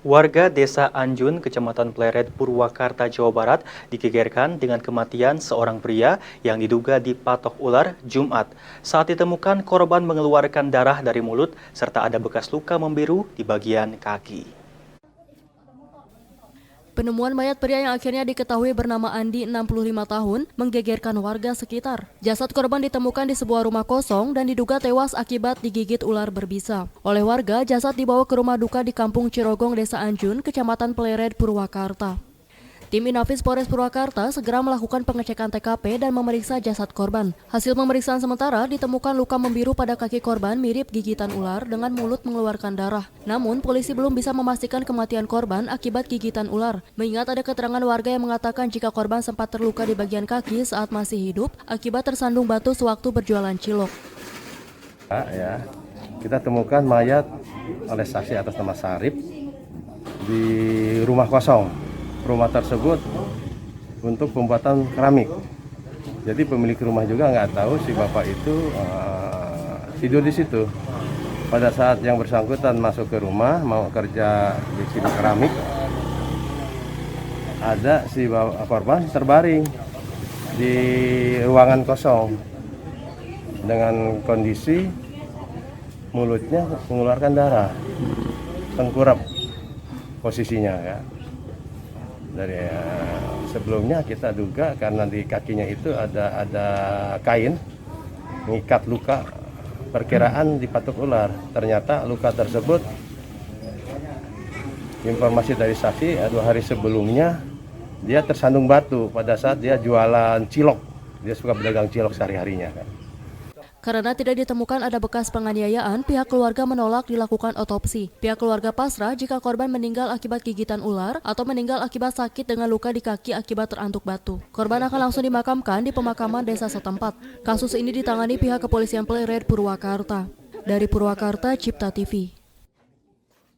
Warga Desa Anjun, Kecamatan Pleret, Purwakarta, Jawa Barat digegerkan dengan kematian seorang pria yang diduga dipatok ular Jumat. Saat ditemukan, korban mengeluarkan darah dari mulut serta ada bekas luka membiru di bagian kaki. Penemuan mayat pria yang akhirnya diketahui bernama Andi, 65 tahun, menggegerkan warga sekitar. Jasad korban ditemukan di sebuah rumah kosong dan diduga tewas akibat digigit ular berbisa. Oleh warga, jasad dibawa ke rumah duka di Kampung Cirogong, Desa Anjun, Kecamatan Pleret, Purwakarta. Tim Inafis Polres Purwakarta segera melakukan pengecekan TKP dan memeriksa jasad korban. Hasil pemeriksaan sementara ditemukan luka membiru pada kaki korban mirip gigitan ular dengan mulut mengeluarkan darah. Namun, polisi belum bisa memastikan kematian korban akibat gigitan ular, mengingat ada keterangan warga yang mengatakan jika korban sempat terluka di bagian kaki saat masih hidup akibat tersandung batu sewaktu berjualan cilok. Kita temukan mayat oleh saksi atas nama Sarip di rumah kosong. Rumah tersebut untuk pembuatan keramik. Jadi pemilik rumah juga nggak tahu si bapak itu tidur di situ. Pada saat yang bersangkutan masuk ke rumah mau kerja di sini keramik, ada si korban terbaring di ruangan kosong dengan kondisi mulutnya mengeluarkan darah, tengkurap posisinya ya. Dari sebelumnya kita duga karena di kakinya itu ada kain mengikat luka, perkiraan dipatuk ular. Ternyata luka tersebut, informasi dari saksi 2 hari sebelumnya dia tersandung batu pada saat dia jualan cilok. Dia suka berdagang cilok sehari-harinya. Karena tidak ditemukan ada bekas penganiayaan, pihak keluarga menolak dilakukan otopsi. Pihak keluarga pasrah jika korban meninggal akibat gigitan ular atau meninggal akibat sakit dengan luka di kaki akibat terantuk batu. Korban akan langsung dimakamkan di pemakaman desa setempat. Kasus ini ditangani pihak kepolisian Pleret Purwakarta. Dari Purwakarta, Cipta TV.